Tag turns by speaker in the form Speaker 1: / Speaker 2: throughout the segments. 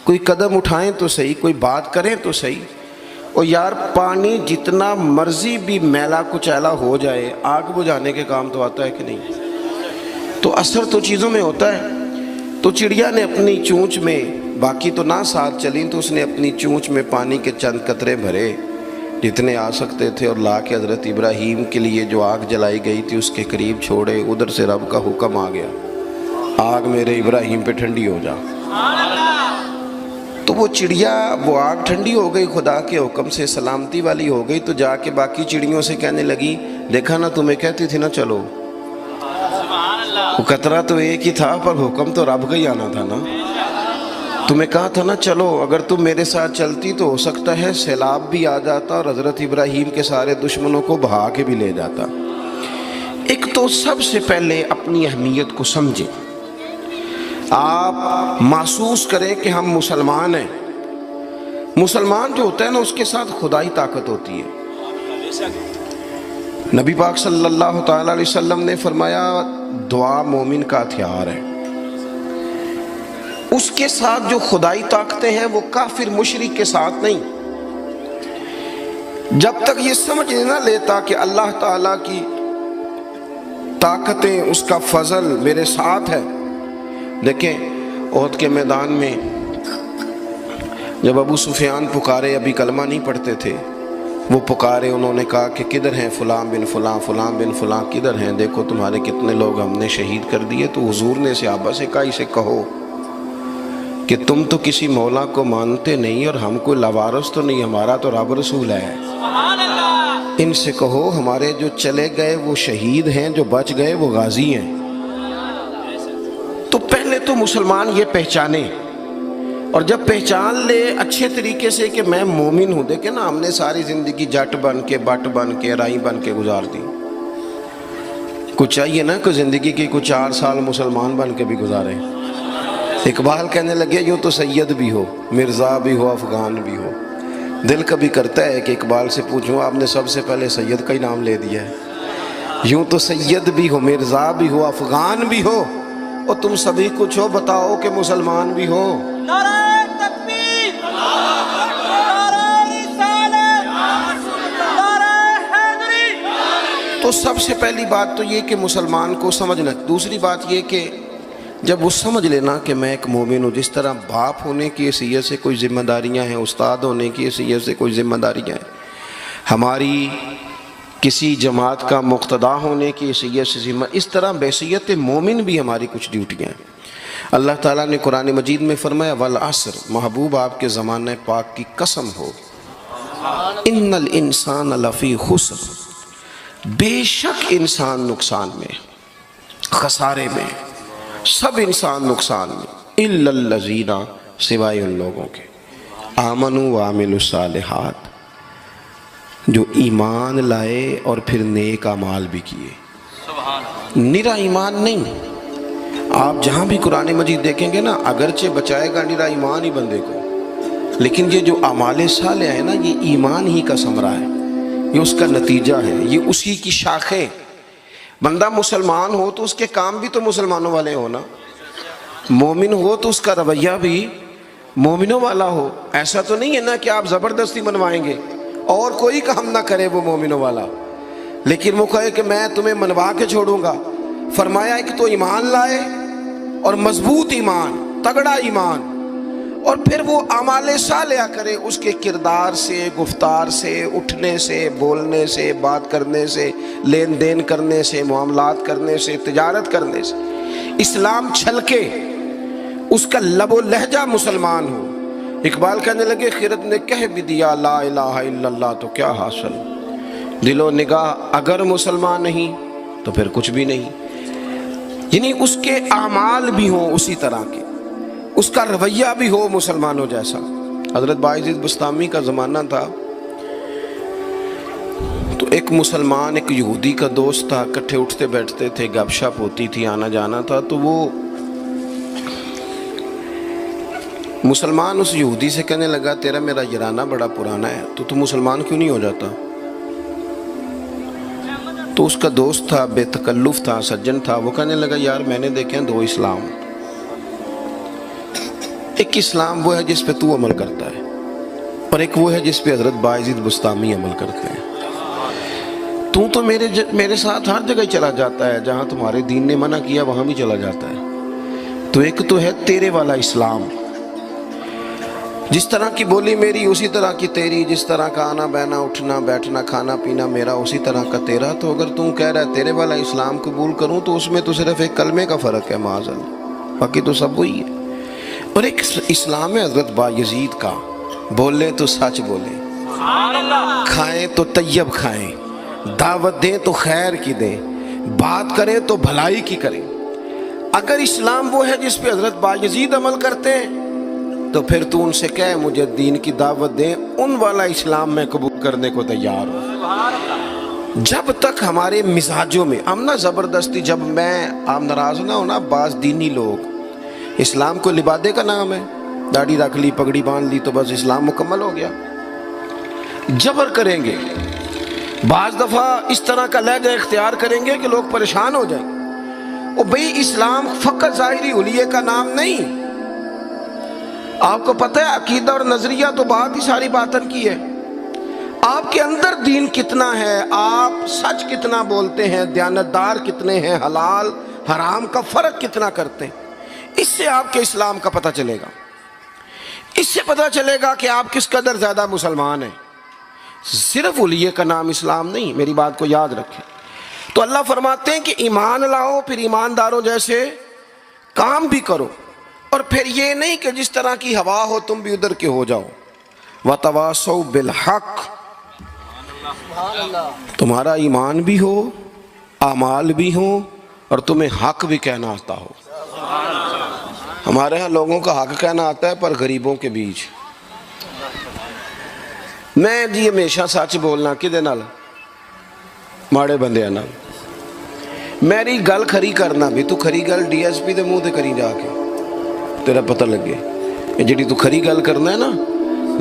Speaker 1: کوئی قدم اٹھائیں تو صحیح، کوئی بات کریں تو صحیح۔ اور یار پانی جتنا مرضی بھی میلا کچیلا ہو جائے، آگ بجھانے کے کام تو آتا ہے کہ نہیں؟ تو اثر تو چیزوں میں ہوتا ہے۔ تو چڑیا نے اپنی چونچ میں، باقی تو نہ ساتھ چلیں، تو اس نے اپنی چونچ میں پانی کے چند قطرے بھرے جتنے آ سکتے تھے، اور لا کے حضرت ابراہیم کے لیے جو آگ جلائی گئی تھی اس کے قریب چھوڑے۔ ادھر سے رب کا حکم آ گیا، آگ میرے ابراہیم پہ ٹھنڈی ہو جا۔ تو وہ چڑیا، وہ آگ ٹھنڈی ہو گئی، خدا کے حکم سے سلامتی والی ہو گئی۔ تو جا کے باقی چڑیوں سے کہنے لگی، دیکھا نا تمہیں کہتی تھی نا چلو، وہ قطرہ تو ایک ہی تھا پر حکم تو رب کا ہی آنا تھا نا، تمہیں کہا تھا نا چلو، اگر تم میرے ساتھ چلتی تو ہو سکتا ہے سیلاب بھی آ جاتا اور حضرت ابراہیم کے سارے دشمنوں کو بہا کے بھی لے جاتا۔ ایک تو سب سے پہلے اپنی اہمیت کو سمجھیں، آپ محسوس کریں کہ ہم مسلمان ہیں۔ مسلمان جو ہوتا ہے نا، اس کے ساتھ خدائی طاقت ہوتی ہے۔ نبی پاک صلی اللہ تعالیٰ علیہ وسلم نے فرمایا دعا مومن کا ہتھیار ہے۔ اس کے ساتھ جو خدائی طاقتیں ہیں وہ کافر مشرک کے ساتھ نہیں۔ جب تک یہ سمجھ نہ لیتا کہ اللہ تعالیٰ کی طاقتیں، اس کا فضل میرے ساتھ ہے۔ دیکھیں احد کے میدان میں جب ابو سفیان پکارے، ابھی کلمہ نہیں پڑھتے تھے، وہ پکارے، انہوں نے کہا کہ کدھر ہیں فلاں بن فلاں، فلاں بن فلاں کدھر ہیں، دیکھو تمہارے کتنے لوگ ہم نے شہید کر دیے۔ تو حضور نے صحابہ سے کہا اسے کہو کہ تم تو کسی مولا کو مانتے نہیں اور ہم کوئی لوارث تو نہیں، ہمارا تو رب رسول ہے۔ ان سے کہو ہمارے جو چلے گئے وہ شہید ہیں، جو بچ گئے وہ غازی ہیں۔ تو پہلے تو مسلمان یہ پہچانے، اور جب پہچان لے اچھے طریقے سے کہ میں مومن ہوں۔ دیکھیں نا، ہم نے ساری زندگی جٹ بن کے، بٹ بن کے، رائی بن کے گزار دی۔ کچھ چاہیے نا کہ زندگی کی کچھ 4 سال مسلمان بن کے بھی گزارے۔ اقبال کہنے لگے یوں تو سید بھی ہو، مرزا بھی ہو، افغان بھی ہو۔ دل کبھی کرتا ہے کہ اقبال سے پوچھوں، آپ نے سب سے پہلے سید کا ہی نام لے دیا ہے۔ یوں تو سید بھی ہو، مرزا بھی ہو، افغان بھی ہو، اور تم سبھی کچھ ہو، بتاؤ کہ مسلمان بھی ہو۔
Speaker 2: نعرہ تکبیر، نعرہ رسالت، نعرہ حیدری۔
Speaker 1: تو سب سے پہلی بات تو یہ کہ مسلمان کو سمجھنا۔ دوسری بات یہ کہ جب وہ سمجھ لینا کہ میں ایک مومن ہوں، جس طرح باپ ہونے کی حیثیت سے کوئی ذمہ داریاں ہیں، استاد ہونے کی حیثیت سے کوئی ذمہ داریاں ہیں، ہماری کسی جماعت کا مقتدا ہونے کی حیثیت سے ذمہ، اس طرح بحیثیت مومن بھی ہماری کچھ ڈیوٹیاں ہیں۔ اللہ تعالیٰ نے قرآن مجید میں فرمایا والعصر، محبوب آپ کے زمانہ پاک کی قسم ہو، ان الانسان لفی خسر، بے شک انسان نقصان میں، خسارے میں، سب انسان نقصان میں، الا الذین، سوائے ان لوگوں کے، آمنوا وعملوا الصالحات، جو ایمان لائے اور پھر نیک اعمال بھی کیے۔ نرا ایمان نہیں، آپ جہاں بھی قرآن مجید دیکھیں گے نا، اگرچہ بچائے گا نرا ایمان ہی بندے کو، لیکن یہ جو اعمال صالح ہے نا، یہ ایمان ہی کا ثمرہ ہے، یہ اس کا نتیجہ ہے، یہ اسی کی شاخیں۔ بندہ مسلمان ہو تو اس کے کام بھی تو مسلمانوں والے ہو نا، مومن ہو تو اس کا رویہ بھی مومنوں والا ہو۔ ایسا تو نہیں ہے نا کہ آپ زبردستی منوائیں گے اور کوئی کام نہ کرے وہ مومنوں والا، لیکن وہ کہے کہ میں تمہیں منوا کے چھوڑوں گا۔ فرمایا ایک تو ایمان لائے، اور مضبوط ایمان، تگڑا ایمان، اور پھر وہ اعمال صالحہ کرے، اس کے کردار سے، گفتار سے، اٹھنے سے، بولنے سے، بات کرنے سے، لین دین کرنے سے، معاملات کرنے سے، تجارت کرنے سے اسلام چھلکے، اس کا لب و لہجہ مسلمان ہو۔ اقبال کہنے لگے خرد نے کہہ بھی دیا لا الہ الا اللہ تو کیا حاصل، دل و نگاہ اگر مسلمان نہیں تو پھر کچھ بھی نہیں۔ یعنی اس کے اعمال بھی ہوں اسی طرح کے، اس کا رویہ بھی ہو مسلمانوں جیسا۔ حضرت باعزید بستامی کا زمانہ تھا، تو ایک مسلمان ایک یہودی کا دوست تھا، اکٹھے اٹھتے بیٹھتے تھے، گپ شپ ہوتی تھی، آنا جانا تھا۔ تو وہ مسلمان اس یہودی سے کہنے لگا تیرا میرا یارانہ بڑا پرانا ہے، تو مسلمان کیوں نہیں ہو جاتا؟ تو اس کا دوست تھا، بے تکلف تھا، سجن تھا، وہ کہنے لگا یار میں نے دیکھے ہیں 2 اسلام، ایک ایک اسلام وہ ہے جس پہ تو عمل کرتا ہے، اور ایک وہ ہے جس پہ حضرت باعزید بستامی عمل کرتے ہیں۔ تو میرے ساتھ ہر جگہ چلا جاتا ہے، جہاں تمہارے دین نے منع کیا وہاں بھی چلا جاتا ہے۔ تو ایک تو ہے تیرے والا اسلام، جس طرح کی بولی میری اسی طرح کی تیری، جس طرح کا آنا بہنا اٹھنا بیٹھنا کھانا پینا میرا اسی طرح کا تیرا۔ تو اگر تم کہہ رہا ہے تیرے والا اسلام قبول کروں تو اس میں تو صرف ایک کلمے کا فرق ہے معاذ اللہ، باقی تو سب وہی ہے۔ اور ایک اسلام ہے حضرت بایزید کا، بولے تو سچ بولے، کھائیں تو طیب کھائیں، دعوت دیں تو خیر کی دیں، بات کریں تو بھلائی کی کریں۔ اگر اسلام وہ ہے جس پہ حضرت بایزید عمل کرتے ہیں تو پھر تو ان سے کہے مجھے دین کی دعوت دیں، ان والا اسلام میں قبول کرنے کو تیار ہوں۔ جب تک ہمارے مزاجوں میں ہم نہ زبردستی، جب آپ ناراض نہ ہونا، بعض دینی لوگ اسلام کو لبادے کا نام ہے، داڑھی رکھ لی پگڑی باندھ لی تو بس اسلام مکمل ہو گیا، جبر کریں گے، بعض دفعہ اس طرح کا لہجہ اختیار کریں گے کہ لوگ پریشان ہو جائیں۔ او بھئی اسلام فقط ظاہری حلیے کا نام نہیں، آپ کو پتہ ہے عقیدہ اور نظریہ تو بات ہی ساری باطن کی ہے، آپ کے اندر دین کتنا ہے، آپ سچ کتنا بولتے ہیں، دیانتدار کتنے ہیں، حلال حرام کا فرق کتنا کرتے ہیں، اس سے آپ کے اسلام کا پتہ چلے گا۔ اس سے پتہ چلے گا کہ آپ کس قدر زیادہ مسلمان ہیں۔ صرف حلیے کا نام اسلام نہیں، میری بات کو یاد رکھیں۔ تو اللہ فرماتے ہیں کہ ایمان لاؤ، پھر ایمانداروں جیسے کام بھی کرو، اور پھر یہ نہیں کہ جس طرح کی ہوا ہو تم بھی ادھر کے ہو جاؤ۔ وَتَوَاصَوْا بِالْحَقِّ، تمہارا ایمان بھی ہو، اعمال بھی ہوں، اور تمہیں حق بھی کہنا آتا ہو۔ ہمارے ہاں لوگوں کا حق کہنا آتا ہے پر غریبوں کے بیچ۔ میں جی ہمیشہ سچ بولنا کدے نال؟ ماڑے بندے نال۔ میری گل کھری کرنا بھی، تو کھری گل ڈی ایس پی دے منہ تے کری جا کے، تیرا پتہ لگے۔ یہ جڑی تو کھری گل کرنا ہے نا،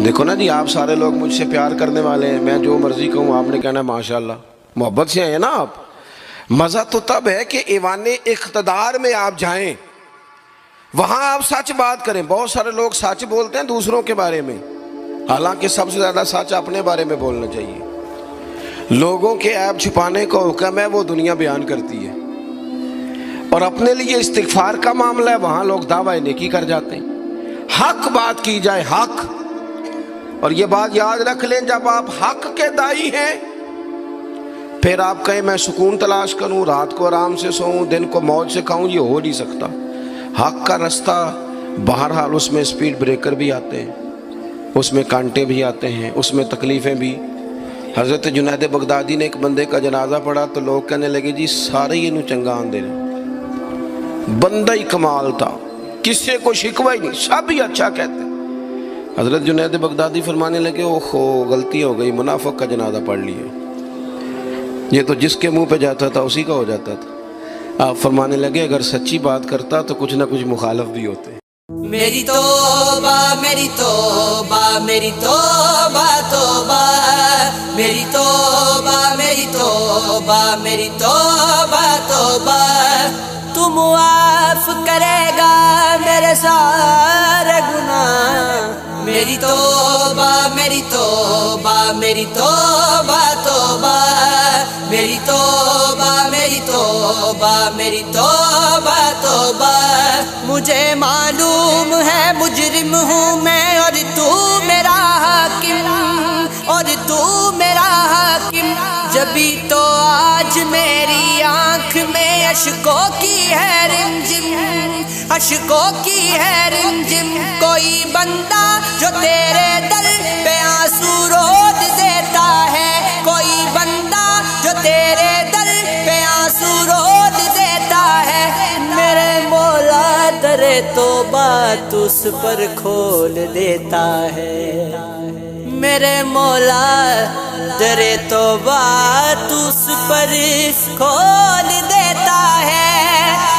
Speaker 1: دیکھو نا جی آپ سارے لوگ مجھ سے پیار کرنے والے ہیں، میں جو مرضی کہوں آپ نے کہنا ہے ماشاءاللہ، محبت سے ہیں نا آپ۔ مزہ تو تب ہے کہ ایوان اقتدار میں آپ جائیں، وہاں آپ سچ بات کریں۔ بہت سارے لوگ سچ بولتے ہیں دوسروں کے بارے میں، حالانکہ سب سے زیادہ سچ اپنے بارے میں بولنا چاہیے۔ لوگوں کے عیب چھپانے کا حکم ہے وہ دنیا بیان کرتی ہے، اور اپنے لیے استغفار کا معاملہ ہے وہاں لوگ دعویٰ نیکی کر جاتے ہیں۔ حق بات کی جائے، حق۔ اور یہ بات یاد رکھ لیں، جب آپ حق کے دائی ہیں پھر آپ کہیں میں سکون تلاش کروں، رات کو آرام سے سوؤں، دن کو موج سے کھاؤں، یہ ہو نہیں سکتا۔ حق کا رستہ بہرحال اس میں سپیڈ بریکر بھی آتے ہیں، اس میں کانٹے بھی آتے ہیں، اس میں تکلیفیں بھی۔ حضرت جنید بغدادی نے ایک بندے کا جنازہ پڑھا تو لوگ کہنے لگے جی سارے ہی انہوں چنگا آن دے رہے، بندہ ہی کمال تھا، کسی کو شکوہ ہی نہیں، سب ہی اچھا کہتے۔ حضرت جنید بغدادی فرمانے لگے اوہو غلطی ہو گئی، منافق کا جنازہ پڑھ لیا، یہ تو جس کے منہ پہ جاتا تھا اسی کا ہو جاتا تھا۔ آپ فرمانے لگے اگر سچی بات کرتا تو کچھ نہ کچھ مخالف بھی ہوتے۔
Speaker 2: میری توبہ میری توبہ میری توبہ توبہ، میری توبہ میری توبہ میری توبہ توبہ، تو معاف کرے گا میرے سارے گناہ۔ میری توبہ میری توبہ میری توبہ توبہ، میری توبہ میری توبہ میری توبہ توبہ، مجھے معلوم ہے مجرم ہوں میں، اور تو میرا حاکم، اور تو میرا حاکم، جبھی تو آج میری آنکھ میں اشکوں کی ہے رمجم، اشکوں کی ہے رمجم۔ کوئی بندہ جو تیرے در پہ آنسو رود دیتا ہے، کوئی بندہ جو تیرے در پہ آنسو رود دیتا ہے، میرے مولا در توبہ تو اس پر کھول دیتا ہے، میرے مولا در توبہ تو اس پر کھول دیتا ہے۔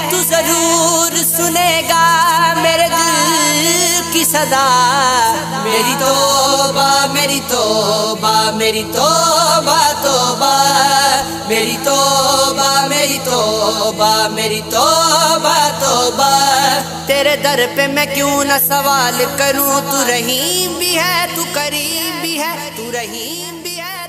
Speaker 2: تو ضرور سنے گا میرے دل کی صدا، میری توبہ میری توبہ میری توبہ توبہ، میری توبہ میری توبہ میری توبہ توبہ، تیرے در پہ میں کیوں نہ سوال کروں، تو رحیم بھی ہے تو کریم بھی ہے، تو رحیم بھی ہے